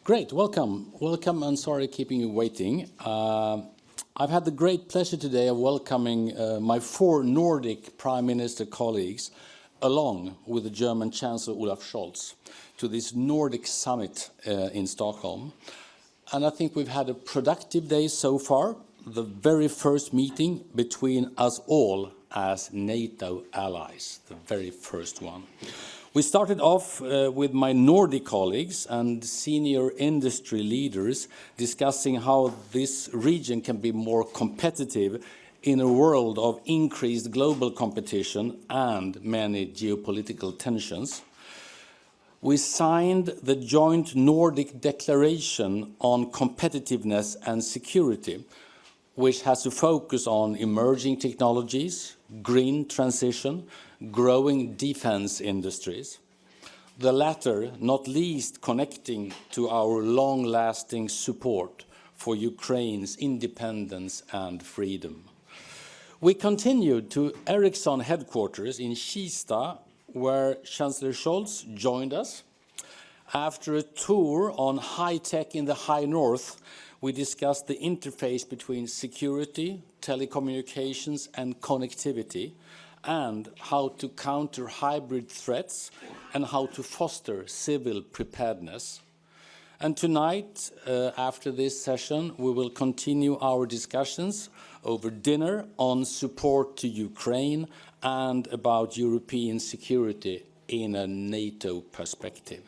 Great, welcome. Welcome, and sorry keeping you waiting. I've had the great pleasure today of welcoming my 4 Nordic Prime Minister colleagues, along with the German Chancellor Olaf Scholz, to this Nordic summit in Stockholm. And I think we've had a productive day so far, the very first meeting between us all as NATO allies, the very first one. We started off with my Nordic colleagues and senior industry leaders discussing how this region can be more competitive in a world of increased global competition and many geopolitical tensions. We signed the joint Nordic Declaration on Competitiveness and Security, which has to focus on emerging technologies, green transition, growing defense industries. The latter, not least, connecting to our long-lasting support for Ukraine's independence and freedom. We continued to Ericsson headquarters in Kista, where Chancellor Scholz joined us. After a tour on high-tech in the high north, we discussed the interface between security, telecommunications and connectivity, and how to counter hybrid threats and how to foster civil preparedness. And tonight, after this session, we will continue our discussions over dinner on support to Ukraine and about European security in a NATO perspective.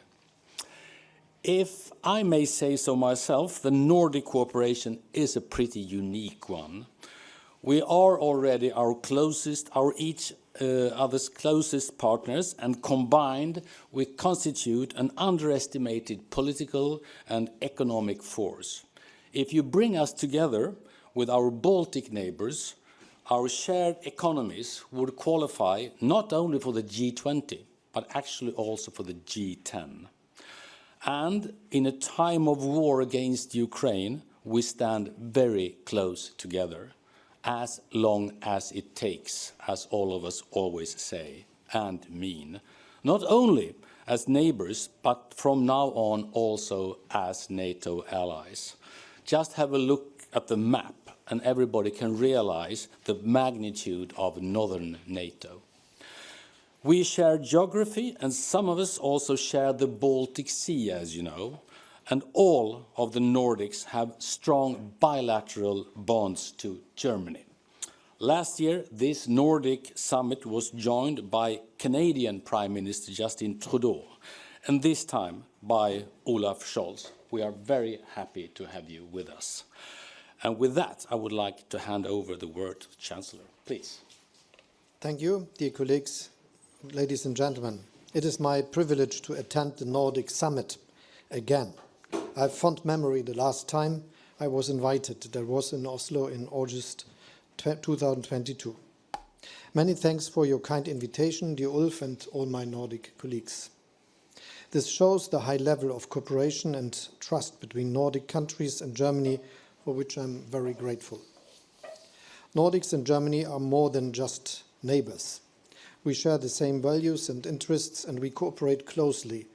If I may say so myself, the Nordic cooperation is a pretty unique one. We are already our each other's closest partners, and combined we constitute an underestimated political and economic force. If you bring us together with our Baltic neighbors, our shared economies would qualify not only for the G20, but actually also for the G10. And in a time of war against Ukraine, we stand very close together, as long as it takes, as all of us always say and mean, not only as neighbors, but from now on also as NATO allies. Just have a look at the map and everybody can realize the magnitude of northern NATO. We share geography, and some of us also share the Baltic Sea, as you know, and all of the Nordics have strong bilateral bonds to Germany. Last year, this Nordic summit was joined by Canadian Prime Minister Justin Trudeau, and this time by Olaf Scholz. We are very happy to have you with us. And with that, I would like to hand over the word to the Chancellor. Please. Thank you, dear colleagues. Ladies and gentlemen, it is my privilege to attend the Nordic Summit again. I have fond memory the last time I was invited. That was in Oslo in August 2022. Many thanks for your kind invitation, dear Ulf and all my Nordic colleagues. This shows the high level of cooperation and trust between Nordic countries and Germany, for which I'm very grateful. Nordics and Germany are more than just neighbors. We share the same values and interests, and we cooperate closely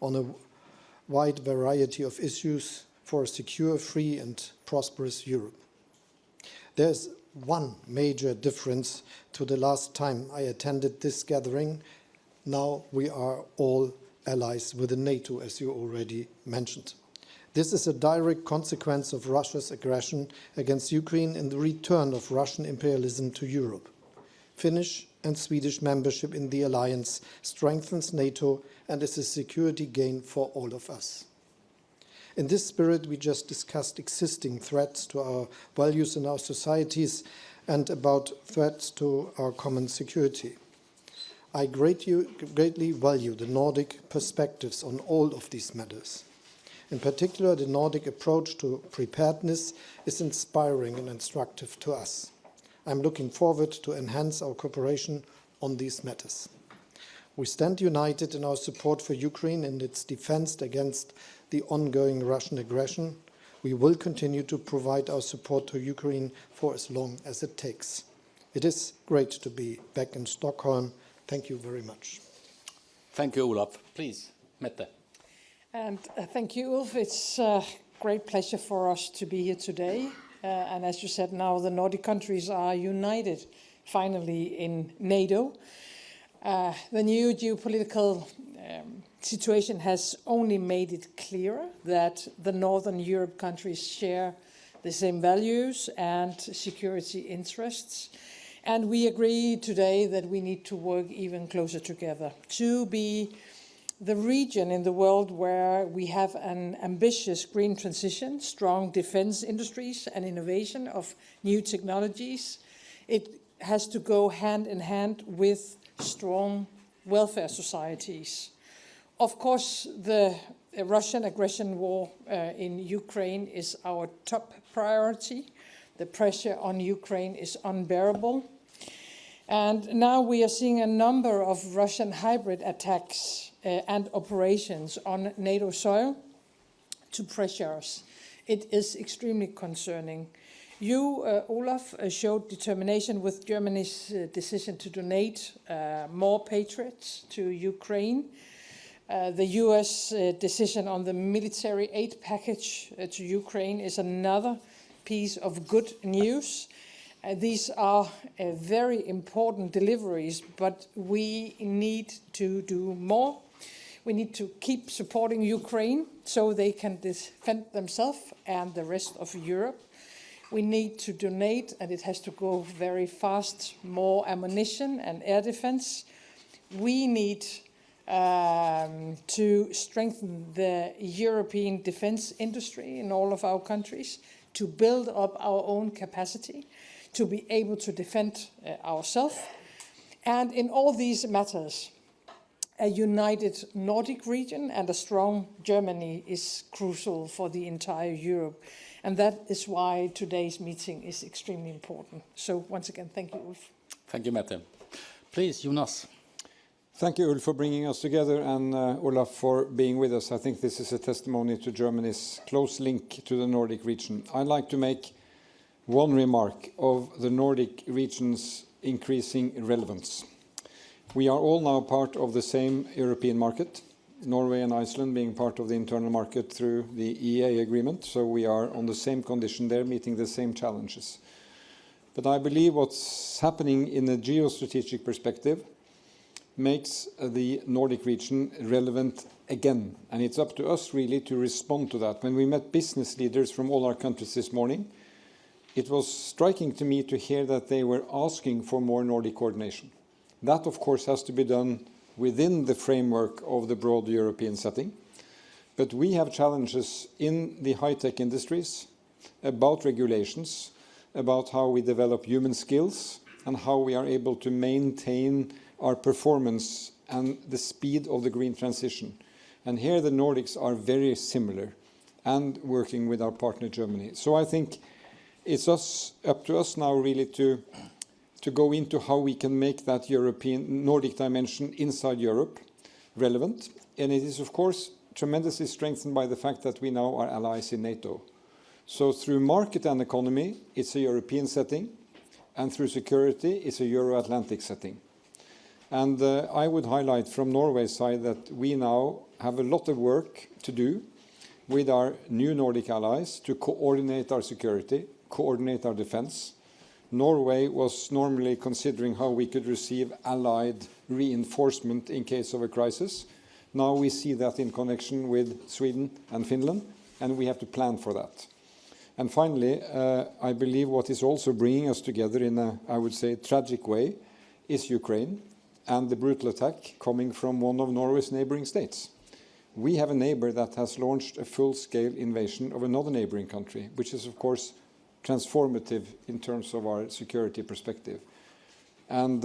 on a wide variety of issues for a secure, free and prosperous Europe. There's one major difference to the last time I attended this gathering. Now we are all allies within NATO, as you already mentioned. This is a direct consequence of Russia's aggression against Ukraine and the return of Russian imperialism to Europe. Finnish and Swedish membership in the alliance strengthens NATO and is a security gain for all of us. In this spirit, we just discussed existing threats to our values in our societies and about threats to our common security. I greatly value the Nordic perspectives on all of these matters. In particular, the Nordic approach to preparedness is inspiring and instructive to us. I'm looking forward to enhance our cooperation on these matters. We stand united in our support for Ukraine and its defense against the ongoing Russian aggression. We will continue to provide our support to Ukraine for as long as it takes. It is great to be back in Stockholm. Thank you very much. Thank you, Olaf. Please, Mette. And thank you, Ulf. It's a great pleasure for us to be here today. And as you said, now the Nordic countries are united, finally, in NATO. The new geopolitical situation has only made it clearer that the Northern Europe countries share the same values and security interests. And we agree today that we need to work even closer together to be the region in the world where we have an ambitious green transition, strong defense industries and innovation of new technologies. It has to go hand in hand with strong welfare societies. Of course, the Russian aggression war in Ukraine is our top priority. The pressure on Ukraine is unbearable. And now we are seeing a number of Russian hybrid attacks and operations on NATO soil to pressure us. It is extremely concerning. You, Olaf, showed determination with Germany's decision to donate more Patriots to Ukraine. The US decision on the military aid package to Ukraine is another piece of good news. These are very important deliveries, but we need to do more. We need to keep supporting Ukraine so they can defend themselves and the rest of Europe. We need to donate, and it has to go very fast, more ammunition and air defense. We need to strengthen the European defense industry in all of our countries, to build up our own capacity, to be able to defend ourselves. And in all these matters, a united Nordic region and a strong Germany is crucial for the entire Europe. And that is why today's meeting is extremely important. So once again, thank you, Ulf. Thank you, Mette. Please, Jonas. Thank you, Ulf, for bringing us together, and Olaf for being with us. I think this is a testimony to Germany's close link to the Nordic region. I'd like to make one remark of the Nordic region's increasing relevance. We are all now part of the same European market, Norway and Iceland being part of the internal market through the EEA agreement, so we are on the same condition there, meeting the same challenges. But I believe what's happening in a geostrategic perspective makes the Nordic region relevant again, and it's up to us really to respond to that. When we met business leaders from all our countries this morning, it was striking to me to hear that they were asking for more Nordic coordination. That, of course, has to be done within the framework of the broad European setting. But we have challenges in the high-tech industries about regulations, about how we develop human skills, and how we are able to maintain our performance and the speed of the green transition. And here the Nordics are very similar, and working with our partner Germany. So I think it's up to us now really to go into how we can make that European Nordic dimension inside Europe relevant. And it is, of course, tremendously strengthened by the fact that we now are allies in NATO. So through market and economy, it's a European setting, and through security, it's a Euro-Atlantic setting. And I would highlight from Norway's side that we now have a lot of work to do with our new Nordic allies to coordinate our security, coordinate our defense. Norway was normally considering how we could receive allied reinforcement in case of a crisis. Now we see that in connection with Sweden and Finland, and we have to plan for that. And finally, I believe what is also bringing us together in a, I would say, tragic way is Ukraine and the brutal attack coming from one of Norway's neighboring states. We have a neighbor that has launched a full-scale invasion of another neighboring country, which is, of course, transformative in terms of our security perspective. And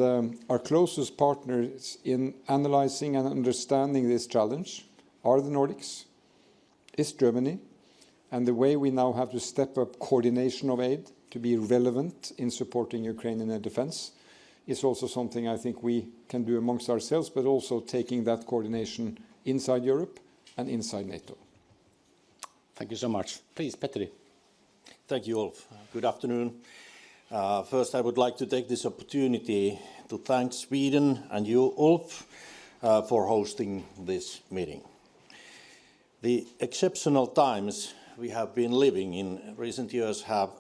our closest partners in analyzing and understanding this challenge are the Nordics, is Germany, and the way we now have to step up coordination of aid to be relevant in supporting Ukraine in their defense is also something I think we can do amongst ourselves, but also taking that coordination inside Europe and inside NATO. Thank you so much. Please, Petteri. Thank you, Ulf. Good afternoon. First, I would like to take this opportunity to thank Sweden and you, Ulf, for hosting this meeting. The exceptional times we have been living in recent years have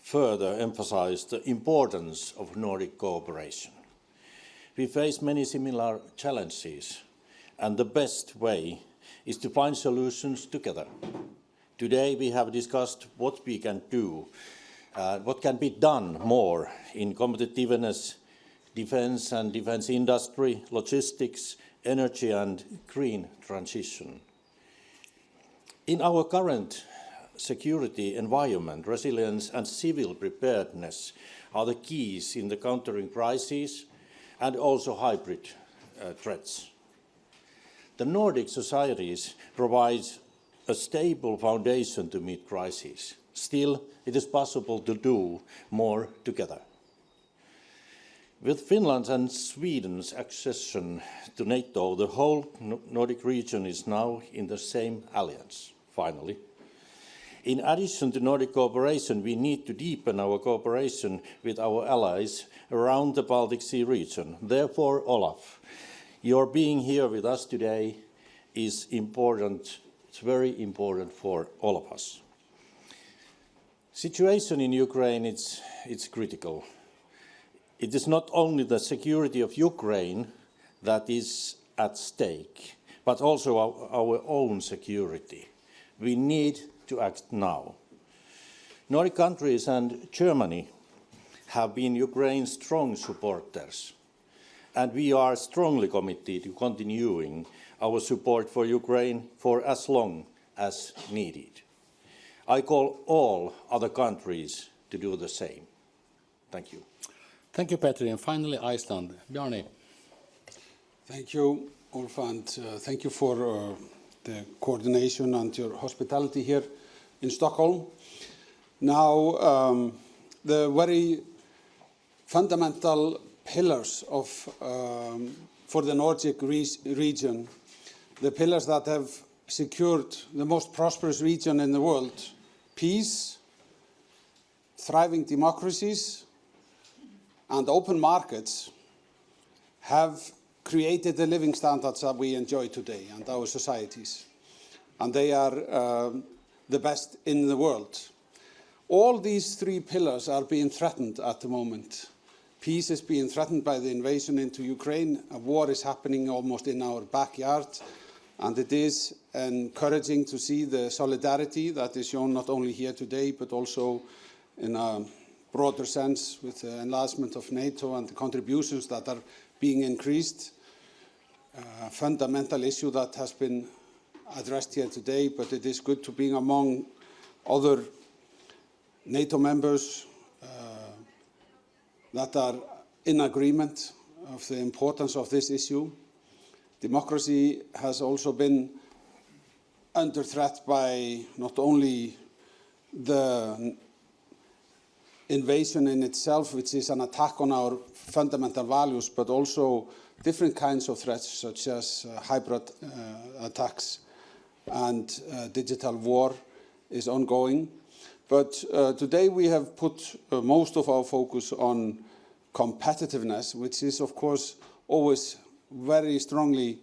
further emphasized the importance of Nordic cooperation. We face many similar challenges, and the best way is to find solutions together. Today we have discussed what we can do, what can be done more in competitiveness, defense and defense industry, logistics, energy and green transition. In our current security environment, resilience and civil preparedness are the keys in the countering crises and also hybrid threats. The Nordic societies provide a stable foundation to meet crises. Still, it is possible to do more together. With Finland and Sweden's accession to NATO, the whole Nordic region is now in the same alliance, finally. In addition to Nordic cooperation, we need to deepen our cooperation with our allies around the Baltic Sea region. Therefore, Olaf, your being here with us today is important. It's very important for all of us. Situation in Ukraine, it's critical. It is not only the security of Ukraine that is at stake, but also our own security. We need to act now. Nordic countries and Germany have been Ukraine's strong supporters, and we are strongly committed to continuing our support for Ukraine for as long as needed. I call all other countries to do the same. Thank you. Thank you, Petri. And finally, Iceland. Bjarni. Thank you, Ulf, and thank you for the coordination and your hospitality here in Stockholm. Now, the very fundamental pillars of for the Nordic region, the pillars that have secured the most prosperous region in the world: peace, thriving democracies, and open markets, have created the living standards that we enjoy today and our societies. And they are the best in the world. All these three pillars are being threatened at the moment. Peace is being threatened by the invasion into Ukraine. A war is happening almost in our backyard. And it is encouraging to see the solidarity that is shown not only here today, but also in a broader sense with the enlargement of NATO and the contributions that are being increased. A fundamental issue that has been addressed here today, but it is good to be among other NATO members that are in agreement of the importance of this issue. Democracy has also been under threat by not only the invasion in itself, which is an attack on our fundamental values, but also different kinds of threats, such as hybrid attacks and digital war is ongoing. But today we have put most of our focus on competitiveness, which is, of course, always very strongly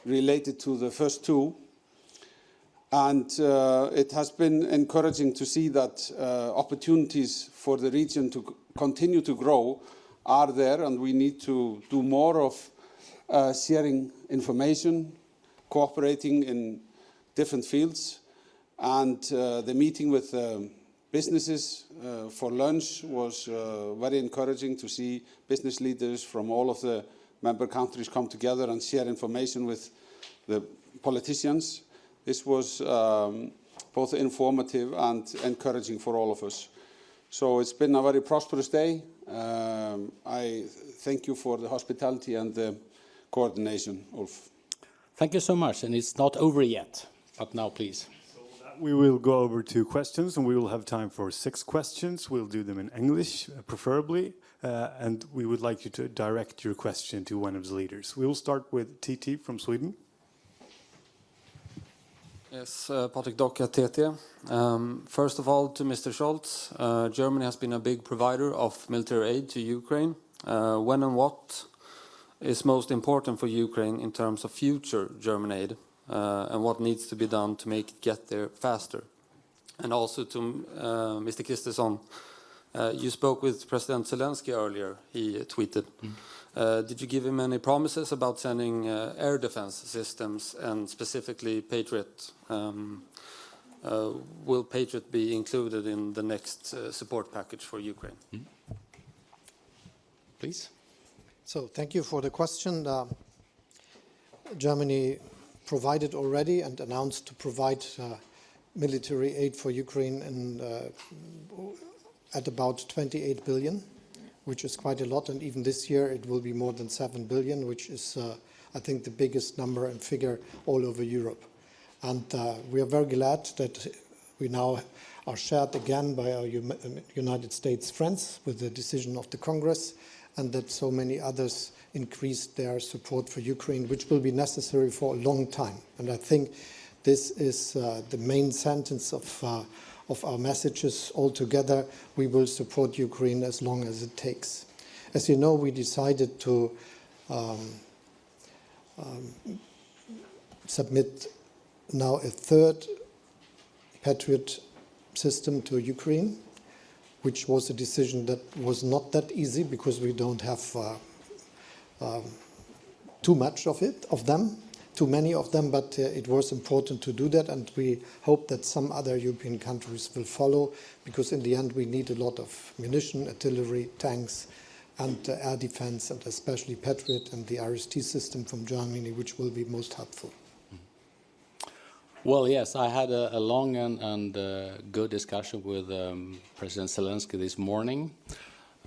related to the first two. And it has been encouraging to see that opportunities for the region to continue to grow are there, and we need to do more of sharing information, cooperating in different fields. And the meeting with businesses for lunch was very encouraging to see business leaders from all of the member countries come together and share information with the politicians. This was both informative and encouraging for all of us. So it's been a very prosperous day. I thank you for the hospitality and the coordination, Ulf. Thank you so much. And it's not over yet, but now please. We will go over to questions, and we will have time for 6 questions. We'll do them in English, preferably, and we would like you to direct your question to one of the leaders. We will start with TT from Sweden. Yes, Patrik Dock at TT. First of all, to Mr. Scholz, Germany has been a big provider of military aid to Ukraine. When and what is most important for Ukraine in terms of future German aid? and what needs to be done to make it get there faster. And also to Mr. Kristersson, you spoke with President Zelensky earlier, he tweeted. Did you give him any promises about sending air defense systems and specifically Patriot? Will Patriot be included in the next support package for Ukraine? Please. So thank you for the question. Germany provided already and announced to provide military aid for Ukraine at about 28 billion, which is quite a lot. And even this year it will be more than 7 billion, which is, I think, the biggest number and figure all over Europe. And we are very glad that we now are shared again by our United States friends with the decision of the Congress, and that so many others increased their support for Ukraine, which will be necessary for a long time. And I think this is the main sentence of our messages altogether. We will support Ukraine as long as it takes. As you know, we decided to submit now a third Patriot system to Ukraine, which was a decision that was not that easy because we don't have too many of them, but it was important to do that, and we hope that some other European countries will follow, because in the end we need a lot of munition, artillery, tanks, and air defense, and especially Patriot and the RST system from Germany, which will be most helpful. Well, yes, I had a long and good discussion with President Zelensky this morning,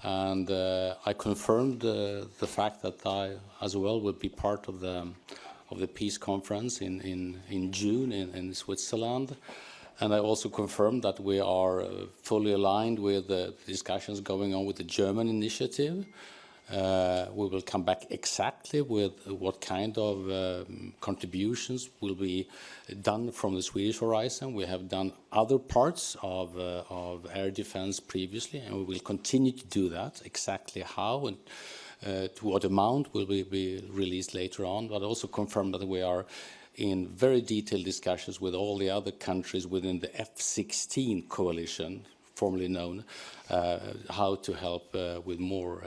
and I confirmed the fact that I, as well, will be part of the peace conference in June in Switzerland, and I also confirmed that we are fully aligned with the discussions going on with the German initiative. We will come back exactly with what kind of contributions will be done from the Swedish horizon. We have done other parts of air defense previously, and we will continue to do that. Exactly how and to what amount will be released later on, but also confirm that we are in very detailed discussions with all the other countries within the F-16 coalition, formerly known, how to help with more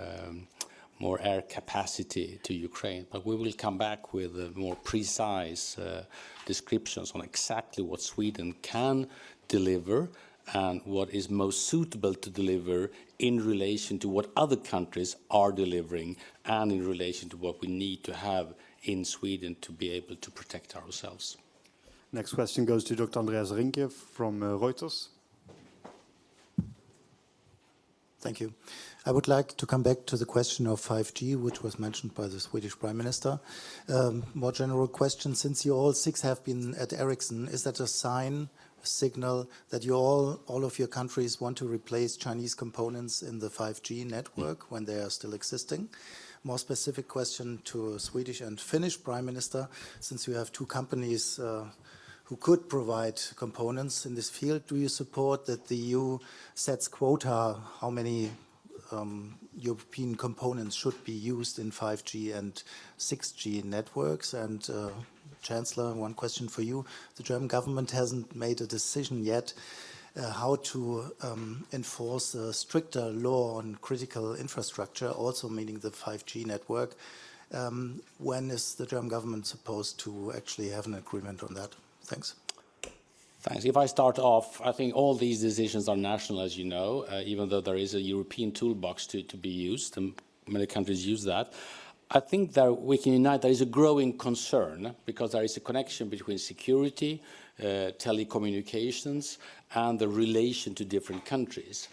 air capacity to Ukraine. But we will come back with more precise descriptions on exactly what Sweden can deliver and what is most suitable to deliver in relation to what other countries are delivering and in relation to what we need to have in Sweden to be able to protect ourselves. Next question goes to Dr. Andreas Rinke from Reuters. Thank you. I would like to come back to the question of 5G, which was mentioned by the Swedish Prime Minister. More general question, since you all six have been at Ericsson, is that a sign, a signal that you all of your countries want to replace Chinese components in the 5G network when they are still existing? More specific question to Swedish and Finnish Prime Minister, since you have two companies who could provide components in this field, do you support that the EU sets quota how many European components should be used in 5G and 6G networks? And Chancellor, one question for you. The German government hasn't made a decision yet how to enforce a stricter law on critical infrastructure, also meaning the 5G network. When is the German government supposed to actually have an agreement on that? Thanks. Thanks. If I start off, I think all these decisions are national, as you know, even though there is a European toolbox to be used, and many countries use that. I think that we can unite. There is a growing concern because there is a connection between security, telecommunications, and the relation to different countries.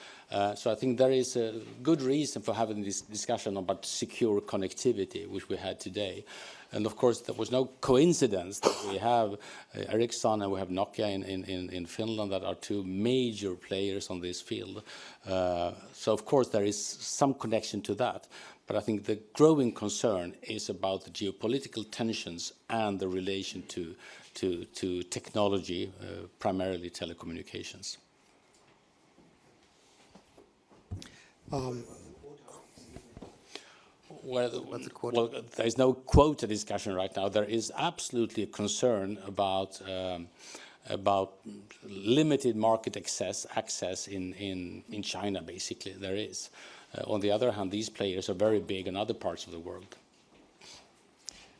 So I think there is a good reason for having this discussion about secure connectivity, which we had today. And of course, there was no coincidence that we have Ericsson and we have Nokia in Finland that are two major players on this field. So of course, there is some connection to that. But I think the growing concern is about the geopolitical tensions and the relation to technology, primarily telecommunications. Well, there is no quota discussion right now. There is absolutely a concern about limited market access in China, basically. There is. On the other hand, these players are very big in other parts of the world.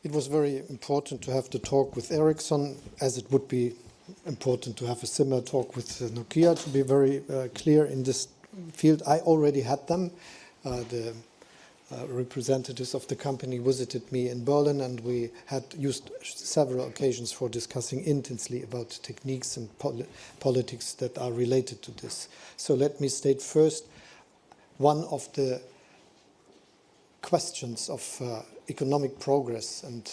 It was very important to have the talk with Ericsson, as it would be important to have a similar talk with Nokia, to be very clear in this field. I already had them. The representatives of the company visited me in Berlin, and we had used several occasions for discussing intensely about techniques and politics that are related to this. So let me state first, one of the questions of economic progress and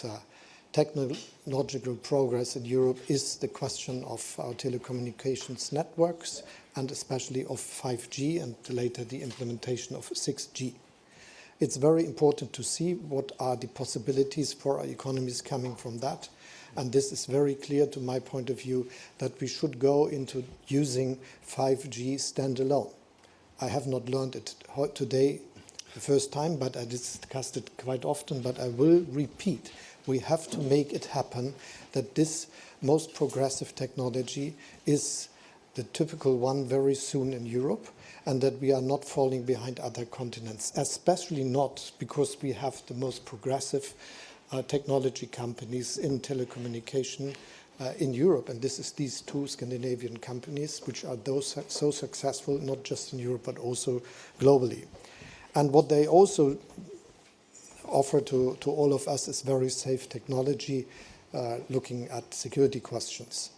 technological progress in Europe is the question of our telecommunications networks, and especially of 5G and later the implementation of 6G. It's very important to see what are the possibilities for our economies coming from that. And this is very clear to my point of view that we should go into using 5G standalone. I have not learned it today the first time, but I discussed it quite often, but I will repeat. We have to make it happen that this most progressive technology is the typical one very soon in Europe, and that we are not falling behind other continents, especially not because we have the most progressive technology companies in telecommunication in Europe. And this is these two Scandinavian companies, which are so successful, not just in Europe, but also globally. And what they also offer to all of us is very safe technology, looking at security questions.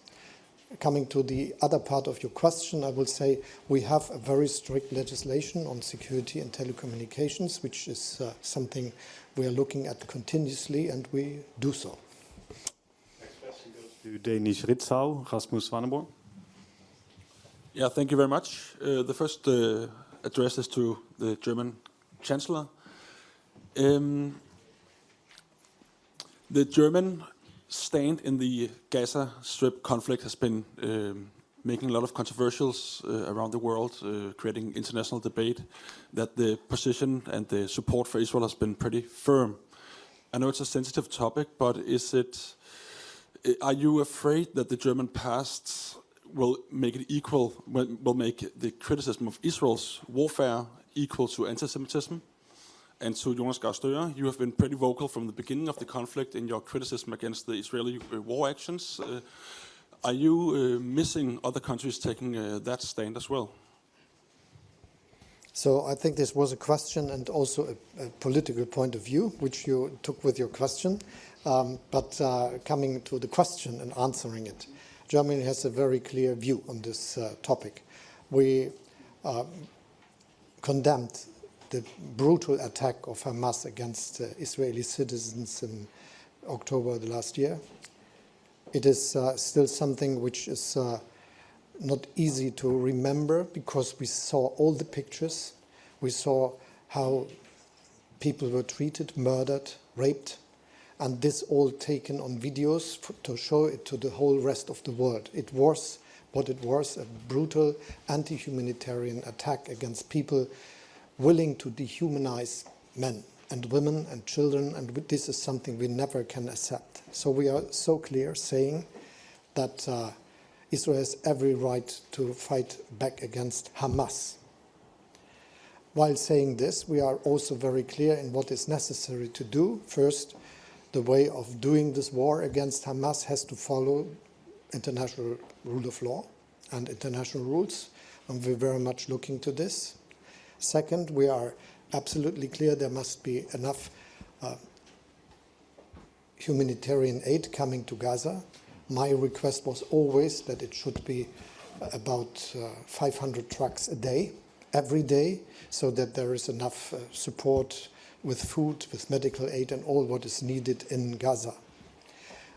Coming to the other part of your question, I will say we have a very strict legislation on security and telecommunications, which is something we are looking at continuously, and we do so. Next question goes to Danish Ritzau, Rasmus Svaneborg. Yeah, thank you very much. The first address is to the German Chancellor. The German stand in the Gaza Strip conflict has been making a lot of controversials around the world, creating international debate, that the position and the support for Israel has been pretty firm. I know it's a sensitive topic, but are you afraid that the German past will make it equal, will make the criticism of Israel's warfare equal to anti-Semitism? And to Jonas Gahr Støre, you have been pretty vocal from the beginning of the conflict in your criticism against the Israeli war actions. Are you missing other countries taking that stand as well? So I think this was a question and also a political point of view, which you took with your question. But coming to the question and answering it, Germany has a very clear view on this topic. We condemned the brutal attack of Hamas against Israeli citizens in October the last year. It is still something which is not easy to remember, because we saw all the pictures. We saw how people were treated, murdered, raped, and this all taken on videos to show it to the whole rest of the world. It was what it was, a brutal anti-humanitarian attack against people willing to dehumanize men and women and children, and this is something we never can accept. So we are so clear saying that Israel has every right to fight back against Hamas. While saying this, we are also very clear in what is necessary to do. First, the way of doing this war against Hamas has to follow international rule of law and international rules, and we're very much looking to this. Second, we are absolutely clear there must be enough humanitarian aid coming to Gaza. My request was always that it should be about 500 trucks a day, every day, so that there is enough support with food, with medical aid, and all what is needed in Gaza.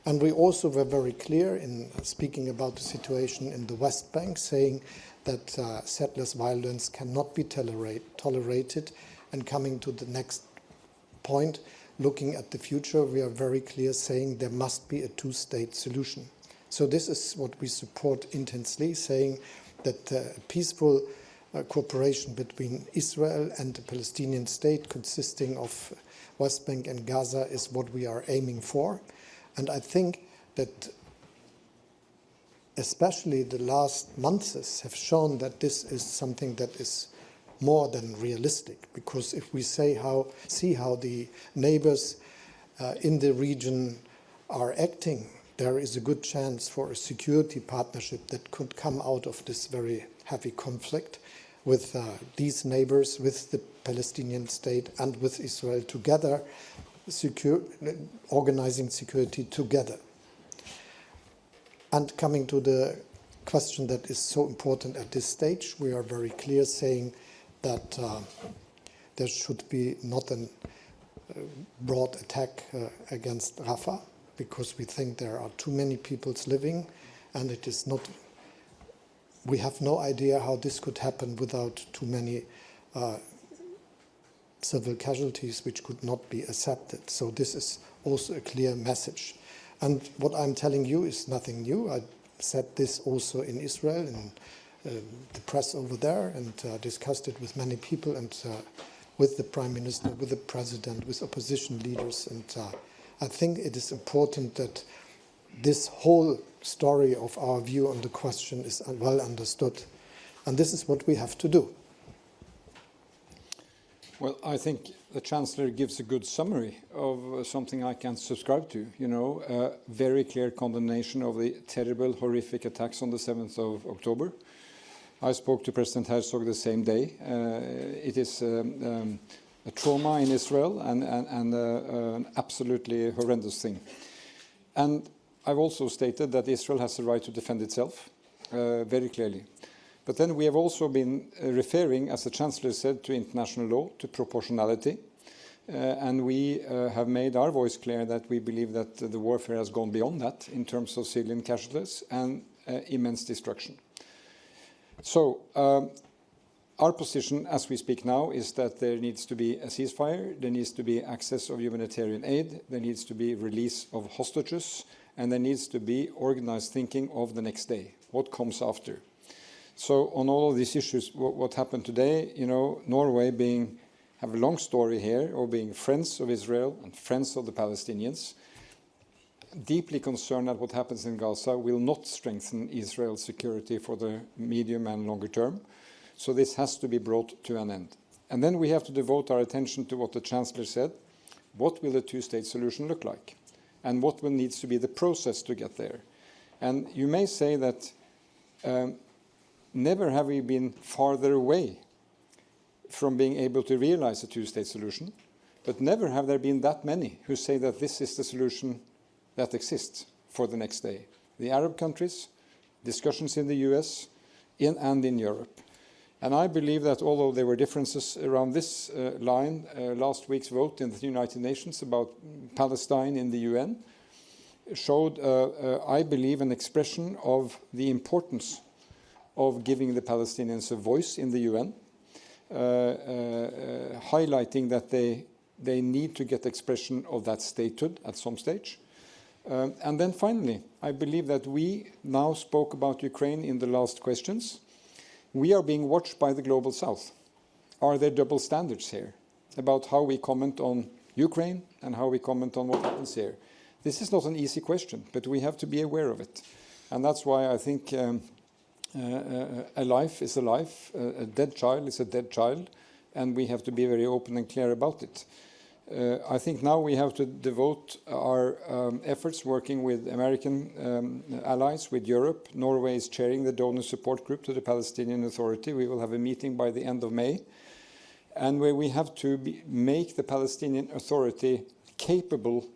And we also were very clear in speaking about the situation in the West Bank, saying that settlers' violence cannot be tolerated. And coming to the next point, looking at the future, we are very clear saying there must be a two-state solution. So this is what we support intensely, saying that a peaceful cooperation between Israel and the Palestinian state consisting of West Bank and Gaza is what we are aiming for. And I think that especially the last months have shown that this is something that is more than realistic, because if we see how the neighbors in the region are acting, there is a good chance for a security partnership that could come out of this very heavy conflict with these neighbors, with the Palestinian state and with Israel together, organizing security together. And coming to the question that is so important at this stage, we are very clear saying that there should be not a broad attack against Rafah, because we think there are too many peoples living, and it is not. We have no idea how this could happen without too many civil casualties, which could not be accepted. So this is also a clear message. And what I'm telling you is nothing new. I said this also in Israel, in the press over there, and discussed it with many people, and with the Prime Minister, with the President, with opposition leaders. And I think it is important that this whole story of our view on the question is well understood. And this is what we have to do. Well, I think the Chancellor gives a good summary of something I can subscribe to. You know, a very clear condemnation of the terrible, horrific attacks on the 7th of October. I spoke to President Herzog the same day. It is a trauma in Israel and an absolutely horrendous thing. And I've also stated that Israel has the right to defend itself, very clearly. But then we have also been referring, as the Chancellor said, to international law, to proportionality. And we have made our voice clear that we believe that the warfare has gone beyond that in terms of civilian casualties and immense destruction. So our position as we speak now is that there needs to be a ceasefire, there needs to be access of humanitarian aid, there needs to be release of hostages, and there needs to be organized thinking of the next day, what comes after. So on all of these issues, what happened today, you know, Norway have a long story here of being friends of Israel and friends of the Palestinians, deeply concerned that what happens in Gaza will not strengthen Israel's security for the medium and longer term. So this has to be brought to an end. And then we have to devote our attention to what the Chancellor said. What will a two-state solution look like? And what will needs to be the process to get there? And you may say that never have we been farther away from being able to realize a two-state solution, but never have there been that many who say that this is the solution that exists for the next day. The Arab countries, discussions in the US, and in Europe. And I believe that although there were differences around this line, last week's vote in the United Nations about Palestine in the UN showed, I believe, an expression of the importance of giving the Palestinians a voice in the UN, highlighting that they need to get expression of that statehood at some stage. And then finally, I believe that we now spoke about Ukraine in the last questions. We are being watched by the global south. Are there double standards here about how we comment on Ukraine and how we comment on what happens here? This is not an easy question, but we have to be aware of it. And that's why I think a life is a life, a dead child is a dead child, and we have to be very open and clear about it. I think now we have to devote our efforts working with American allies, with Europe. Norway is chairing the donor support group to the Palestinian Authority. We will have a meeting by the end of May, and where we have to make the Palestinian Authority capable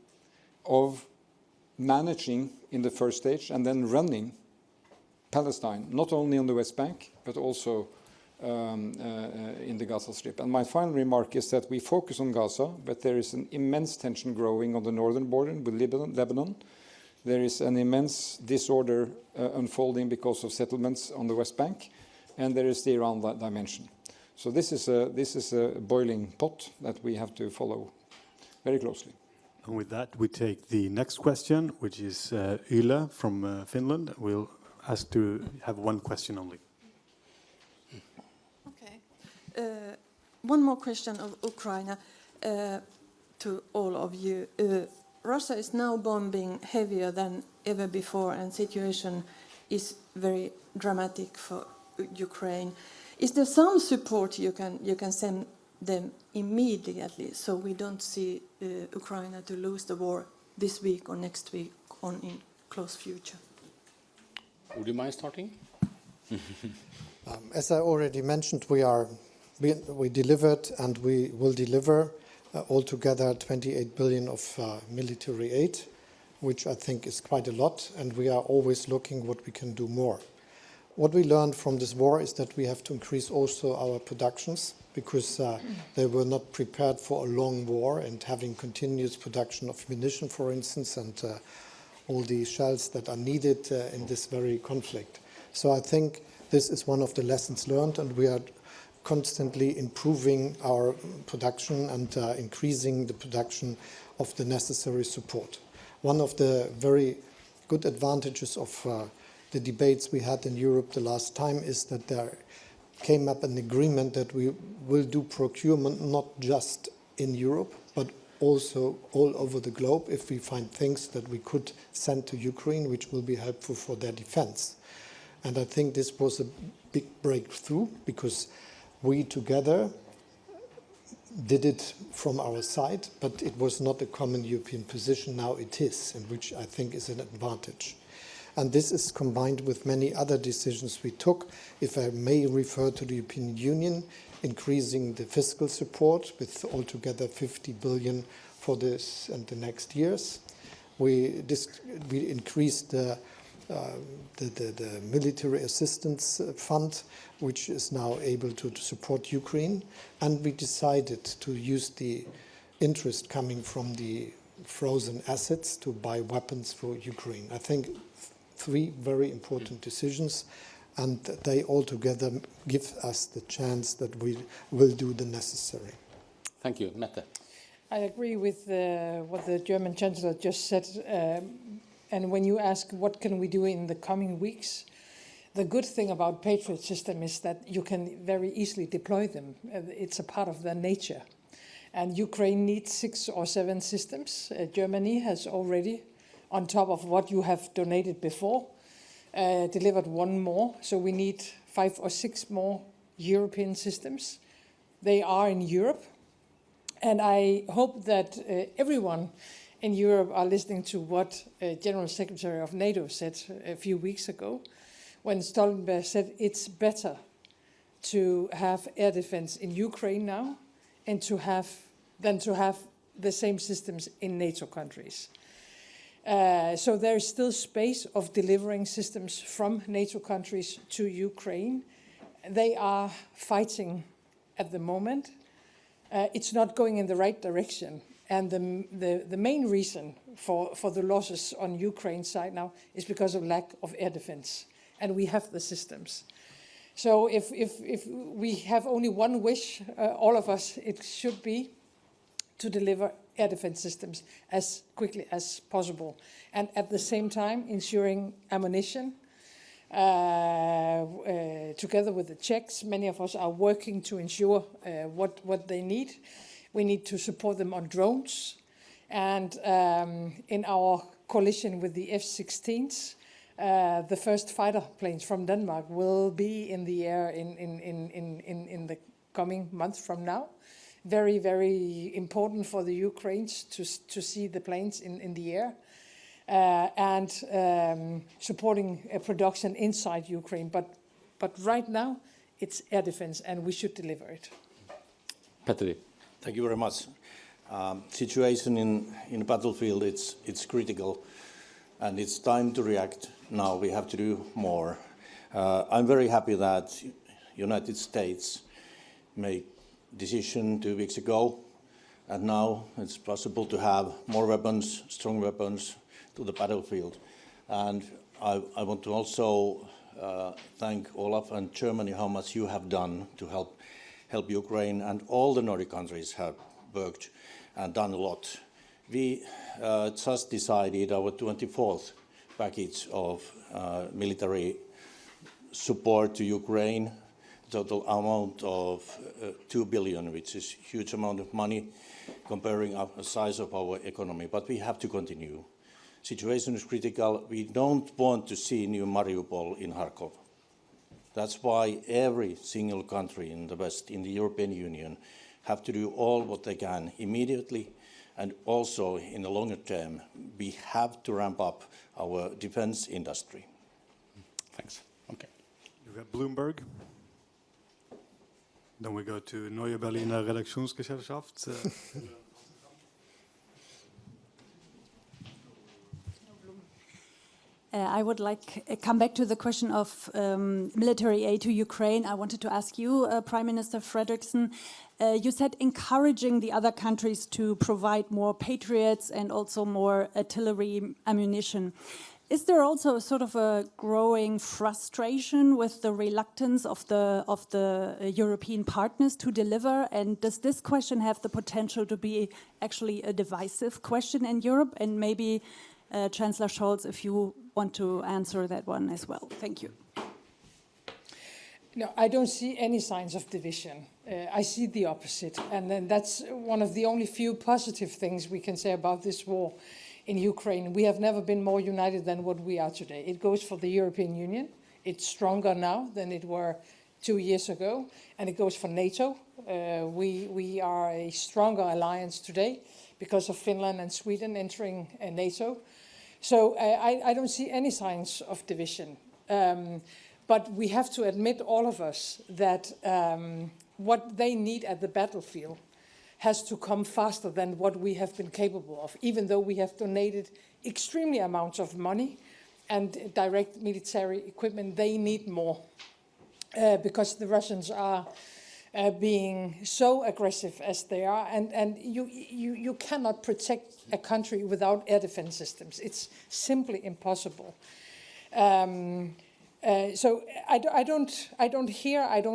of managing in the first stage and then running Palestine, not only on the West Bank, but also in the Gaza Strip. And my final remark is that we focus on Gaza, but there is an immense tension growing on the northern border with Lebanon. There is an immense disorder unfolding because of settlements on the West Bank, and there is the Iran dimension. So this is a boiling pot that we have to follow very closely. And with that, we take the next question, which is Yle from Finland. We'll ask to have one question only. one more question of Ukraine to all of you. Russia is now bombing heavier than ever before, and situation is very dramatic for Ukraine. Is there some support you can send them immediately, so we don't see Ukraine to lose the war this week or next week or in close future? Would you mind starting? As I already mentioned, we delivered and we will deliver altogether 28 billion of military aid, which I think is quite a lot, and we are always looking what we can do more. What we learned from this war is that we have to increase also our productions, because they were not prepared for a long war and having continuous production of munition, for instance, and all the shells that are needed in this very conflict. So I think this is one of the lessons learned, and we are constantly improving our production and increasing the production of the necessary support. One of the very good advantages of the debates we had in Europe the last time is that there came up an agreement that we will do procurement not just in Europe, but also all over the globe if we find things that we could send to Ukraine, which will be helpful for their defense. And I think this was a big breakthrough, because we together did it from our side, but it was not a common European position. Now it is, and which I think is an advantage. And this is combined with many other decisions we took. If I may refer to the European Union, increasing the fiscal support with altogether 50 billion for this and the next years. We increased the military assistance fund, which is now able to support Ukraine. And we decided to use the interest coming from the frozen assets to buy weapons for Ukraine. I think 3 very important decisions, and they all together give us the chance that we will do the necessary. Thank you. Mette. I agree with what the German Chancellor just said. And when you ask what can we do in the coming weeks, the good thing about Patriot system is that you can very easily deploy them. It's a part of their nature. And Ukraine needs 6 or 7 systems. Germany has already, on top of what you have donated before, delivered 1 more. So we need 5 or 6 more European systems. They are in Europe. And I hope that everyone in Europe are listening to what General Secretary of NATO said a few weeks ago, when Stoltenberg said it's better to have air defense in Ukraine now and than to have the same systems in NATO countries. So there is still space of delivering systems from NATO countries to Ukraine. They are fighting at the moment. It's not going in the right direction. And the main reason for the losses on Ukraine's side now is because of lack of air defense. And we have the systems. So if we have only one wish, all of us, it should be to deliver air defense systems as quickly as possible. And at the same time, ensuring ammunition. Together with the Czechs, many of us are working to ensure what they need. We need to support them on drones. And in our coalition with the F-16s, the first fighter planes from Denmark will be in the air in the coming months from now. Very, very important for the Ukrainians to see the planes in the air. And supporting production inside Ukraine. But right now, it's air defense, and we should deliver it. Petteri. Thank you very much. Situation in the battlefield, it's critical, and it's time to react now. We have to do more. I'm very happy that United States made decision 2 weeks ago, and now it's possible to have more weapons, strong weapons, to the battlefield. And I want to also thank Olaf and Germany how much you have done to help Ukraine, and all the Nordic countries have worked and done a lot. We just decided our 24th package of military support to Ukraine total amount of 2 billion, which is a huge amount of money comparing the size of our economy. But we have to continue. Situation is critical. We don't want to see new Mariupol in Kharkov. That's why every single country in the West, in the European Union, have to do all what they can immediately, and also in the longer term, we have to ramp up our defense industry. Thanks. Okay. You got Bloomberg. Then we go to Neue Berliner Redaktionsgesellschaft. I would like to come back to the question of military aid to Ukraine. I wanted to ask you, Prime Minister Frederiksen, you said encouraging the other countries to provide more Patriots and also more artillery ammunition. Is there also a sort of a growing frustration with the reluctance of the European partners to deliver? And does this question have the potential to be actually a divisive question in Europe? And maybe Chancellor Scholz, if you want to answer that one as well. Thank you. No, I don't see any signs of division. I see the opposite. And then that's one of the only few positive things we can say about this war in Ukraine. We have never been more united than what we are today. It goes for the European Union. It's stronger now than it were 2 years ago. And it goes for NATO. We are a stronger alliance today because of Finland and Sweden entering NATO. So I don't see any signs of division. But we have to admit, all of us, that what they need at the battlefield has to come faster than what we have been capable of, even though we have donated extremely amounts of money and direct military equipment. They need more because the Russians are being so aggressive as they are, and you cannot protect a country without air defense systems. It's simply impossible. So I don't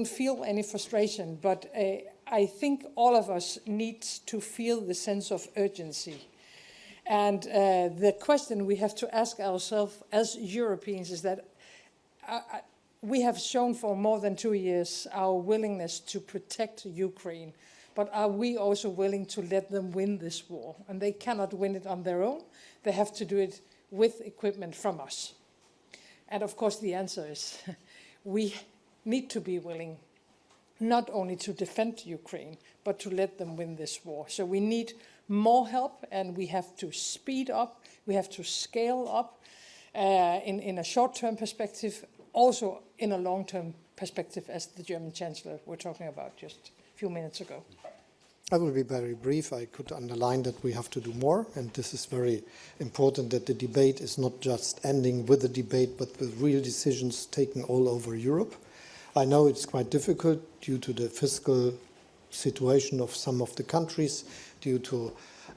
feel any frustration, but I think all of us need to feel the sense of urgency. And the question we have to ask ourselves as Europeans is that we have shown for more than 2 years our willingness to protect Ukraine, but are we also willing to let them win this war? And they cannot win it on their own. They have to do it with equipment from us. And of course the answer is we need to be willing not only to defend Ukraine, but to let them win this war. So we need more help, and we have to speed up, we have to scale up in a short-term perspective, also in a long-term perspective, as the German Chancellor were talking about just a few minutes ago. I will be very brief. I could underline that we have to do more, and this is very important, that the debate is not just ending with the debate, but with real decisions taken all over Europe. I know it's quite difficult due to the fiscal situation of some of the countries, due to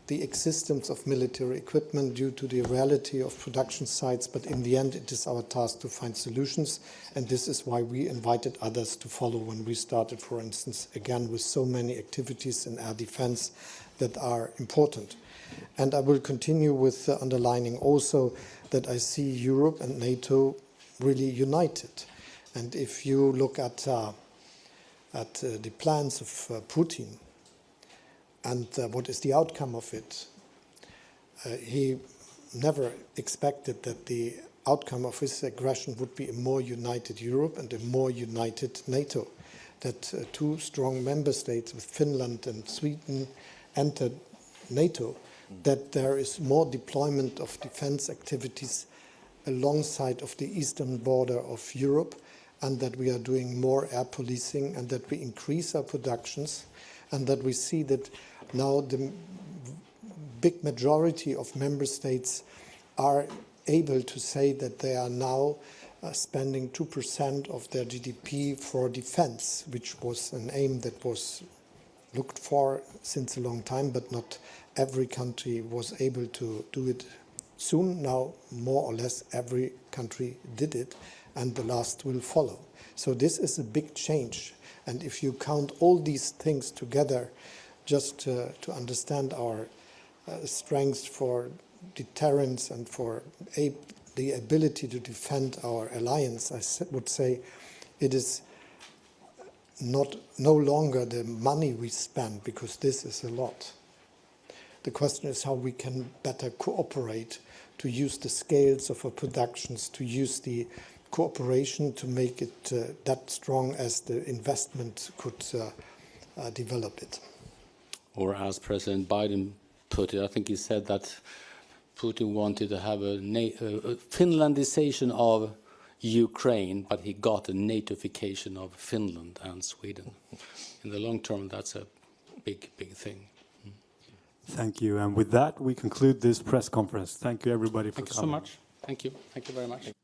the existence of military equipment, due to the reality of production sites, but in the end it is our task to find solutions, and this is why we invited others to follow when we started, for instance, again with so many activities in air defense that are important. And I will continue with underlining also that I see Europe and NATO really united. And if you look at the plans of Putin, and what is the outcome of it? He never expected that the outcome of his aggression would be a more united Europe and a more united NATO, that two strong member states with Finland and Sweden entered NATO, that there is more deployment of defense activities alongside of the eastern border of Europe, and that we are doing more air policing, and that we increase our productions, and that we see that now the big majority of member states are able to say that they are now spending 2% of their GDP for defense, which was an aim that was looked for since a long time, but not every country was able to do it soon. Now, more or less, every country did it, and the last will follow. So this is a big change. And if you count all these things together, just to understand our strengths for deterrence and for the ability to defend our alliance, I would say it is no longer the money we spend, because this is a lot. The question is how we can better cooperate to use the scales of our productions, to use the cooperation to make it that strong as the investment could develop it. Or as President Biden put it, I think he said that Putin wanted to have a Finlandization of Ukraine, but he got a NATOification of Finland and Sweden. In the long term, that's a big, big thing. Thank you. And with that, we conclude this press conference. Thank you, everybody, for coming. Thank you so much. Thank you. Thank you very much.